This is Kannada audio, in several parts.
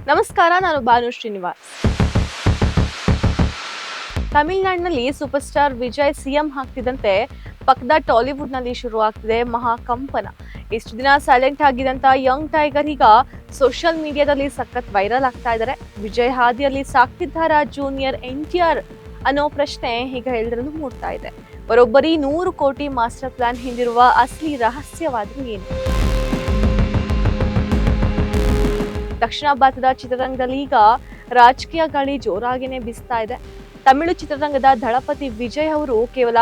ನಮಸ್ಕಾರ, ನಾನು ಭಾನು ಶ್ರೀನಿವಾಸ್. ತಮಿಳುನಾಡಿನಲ್ಲಿ ಸೂಪರ್ ಸ್ಟಾರ್ ವಿಜಯ್ ಸಿಎಂ ಆಗ್ತಿದ್ದಂತೆ ಪಕ್ಕದ ಟಾಲಿವುಡ್ ನಲ್ಲಿ ಶುರುವಾಗ್ತಿದೆ ಮಹಾಕಂಪನ. ಇಷ್ಟು ದಿನ ಸೈಲೆಂಟ್ ಆಗಿದ್ದಂತ ಯಂಗ್ ಟೈಗರ್ ಈಗ ಸೋಷಿಯಲ್ ಮೀಡಿಯಾದಲ್ಲಿ ಸಖತ್ ವೈರಲ್ ಆಗ್ತಾ ಇದ್ದಾರೆ. ವಿಜಯ್ ಹಾದಿಯಲ್ಲಿ ಸಾಕ್ತಿದ್ದಾರಾ ಜೂನಿಯರ್ ಎನ್ಟಿಆರ್ ಅನ್ನೋ ಪ್ರಶ್ನೆ ಈಗ ಎಲ್ಲರಲ್ಲೂ ಮೂಡ್ತಾ ಇದೆ. ಬರೋಬ್ಬರಿ 100 ಕೋಟಿ ಮಾಸ್ಟರ್ ಪ್ಲಾನ್ ಹಿಂದಿರುವ ಅಸಲಿ ರಹಸ್ಯವಾದ್ರೂ ಏನು? ದಕ್ಷಿಣ ಭಾರತದ ಚಿತ್ರರಂಗದಲ್ಲಿ ಈಗ ರಾಜಕೀಯ ಗಾಳಿ ಜೋರಾಗಿನೇ ಬೀಸ್ತಾ ಇದೆ. ತಮಿಳು ಚಿತ್ರರಂಗದ ದಳಪತಿ ವಿಜಯ್ ಅವರು ಕೇವಲ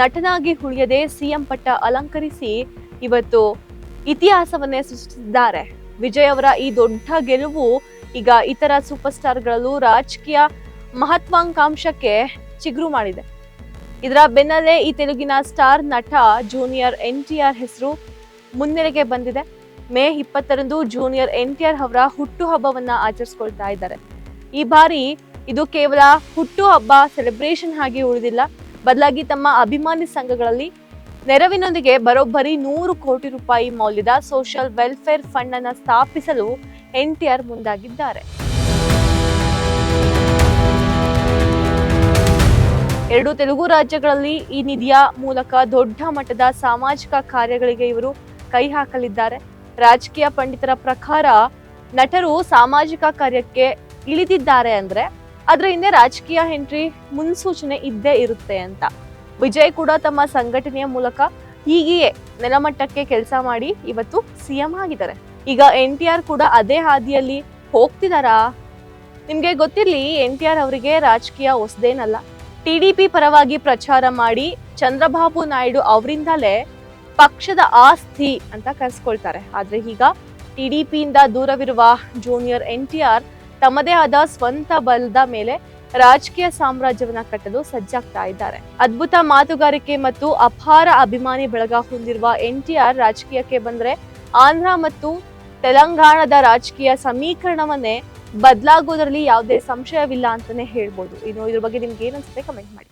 ನಟನಾಗಿ ಉಳಿಯದೆ ಸಿಎಂ ಪಟ್ಟ ಅಲಂಕರಿಸಿ ಇವತ್ತು ಇತಿಹಾಸವನ್ನೇ ಸೃಷ್ಟಿಸಿದ್ದಾರೆ. ವಿಜಯ್ ಅವರ ಈ ದೊಡ್ಡ ಗೆಲುವು ಈಗ ಇತರ ಸೂಪರ್ ಸ್ಟಾರ್ಗಳಲ್ಲೂ ರಾಜಕೀಯ ಮಹತ್ವಾಕಾಂಕ್ಷಕ್ಕೆ ಚಿಗುರು ಮಾಡಿದೆ. ಇದರ ಬೆನ್ನಲ್ಲೇ ಈ ತೆಲುಗಿನ ಸ್ಟಾರ್ ನಟ ಜೂನಿಯರ್ ಎನ್ಟಿಆರ್ ಹೆಸರು ಮುನ್ನೆಲೆಗೆ ಬಂದಿದೆ. ಮೇ 20ರಂದು ಜೂನಿಯರ್ ಎನ್ಟಿಆರ್ ಅವರ ಹುಟ್ಟುಹಬ್ಬವನ್ನ ಆಚರಿಸಿಕೊಳ್ತಾ ಇದ್ದಾರೆ. ಈ ಬಾರಿ ಇದು ಕೇವಲ ಹುಟ್ಟುಹಬ್ಬ ಸೆಲೆಬ್ರೇಷನ್ ಆಗಿ ಉಳಿದಿಲ್ಲ, ಬದಲಾಗಿ ತಮ್ಮ ಅಭಿಮಾನಿ ಸಂಘಗಳಲ್ಲಿ ನೆರವಿನೊಂದಿಗೆ ಬರೋಬ್ಬರಿ 100 ಕೋಟಿ ರೂಪಾಯಿ ಮೌಲ್ಯದ ಸೋಷಿಯಲ್ ವೆಲ್ಫೇರ್ ಫಂಡ್ ಅನ್ನು ಸ್ಥಾಪಿಸಲು ಎನ್ಟಿಆರ್ ಮುಂದಾಗಿದ್ದಾರೆ. 2 ತೆಲುಗು ರಾಜ್ಯಗಳಲ್ಲಿ ಈ ನಿಧಿಯ ಮೂಲಕ ದೊಡ್ಡ ಮಟ್ಟದ ಸಾಮಾಜಿಕ ಕಾರ್ಯಗಳಿಗೆ ಇವರು ಕೈ ಹಾಕಲಿದ್ದಾರೆ. ರಾಜಕೀಯ ಪಂಡಿತರ ಪ್ರಕಾರ ನಟರು ಸಾಮಾಜಿಕ ಕಾರ್ಯಕ್ಕೆ ಇಳಿದಿದ್ದಾರೆ ಅಂದ್ರೆ ಅದರ ಹಿಂದೆ ರಾಜಕೀಯ ಎಂಟ್ರಿ ಮುನ್ಸೂಚನೆ ಇದ್ದೇ ಇರುತ್ತೆ ಅಂತ. ವಿಜಯ್ ಕೂಡ ತಮ್ಮ ಸಂಘಟನೆಯ ಮೂಲಕ ಹೀಗೆಯೇ ನೆಲಮಟ್ಟಕ್ಕೆ ಕೆಲಸ ಮಾಡಿ ಇವತ್ತು ಸಿಎಂ ಆಗಿದ್ದಾರೆ. ಈಗ ಎನ್ಟಿಆರ್ ಕೂಡ ಅದೇ ಹಾದಿಯಲ್ಲಿ ಹೋಗ್ತಿದಾರಾ? ನಿಮ್ಗೆ ಗೊತ್ತಿರ್ಲಿ, ಎನ್ಟಿಆರ್ ಅವರಿಗೆ ರಾಜಕೀಯ ಹೊಸದೇನಲ್ಲ. ಟಿಡಿಪಿ ಪರವಾಗಿ ಪ್ರಚಾರ ಮಾಡಿ ಚಂದ್ರಬಾಬು ನಾಯ್ಡು ಅವರಿಂದಲೇ ಪಕ್ಷದ ಆಸ್ತಿ ಅಂತ ಕರೆಸ್ಕೊಳ್ತಾರೆ. ಆದ್ರೆ ಈಗ ಟಿಡಿಪಿಯಿಂದ ದೂರವಿರುವ ಜೂನಿಯರ್ ಎನ್ಟಿಆರ್ ತಮ್ಮದೇ ಆದ ಸ್ವಂತ ಬಲದ ಮೇಲೆ ರಾಜಕೀಯ ಸಾಮ್ರಾಜ್ಯವನ್ನ ಕಟ್ಟಲು ಸಜ್ಜಾಗ್ತಾ ಇದ್ದಾರೆ. ಅದ್ಭುತ ಮಾತುಗಾರಿಕೆ ಮತ್ತು ಅಪಾರ ಅಭಿಮಾನಿ ಬಳಗ ಹೊಂದಿರುವ ಎನ್ಟಿಆರ್ ರಾಜಕೀಯಕ್ಕೆ ಬಂದ್ರೆ ಆಂಧ್ರ ಮತ್ತು ತೆಲಂಗಾಣದ ರಾಜಕೀಯ ಸಮೀಕರಣವನ್ನೇ ಬದಲಾಗೋದ್ರಲ್ಲಿ ಯಾವುದೇ ಸಂಶಯವಿಲ್ಲ ಅಂತಾನೆ ಹೇಳ್ಬೋದು. ಇನ್ನು ಇದ್ರ ಬಗ್ಗೆ ನಿಮ್ಗೆ ಏನ್ ಅನ್ಸುತ್ತೆ ಕಮೆಂಟ್ ಮಾಡಿ.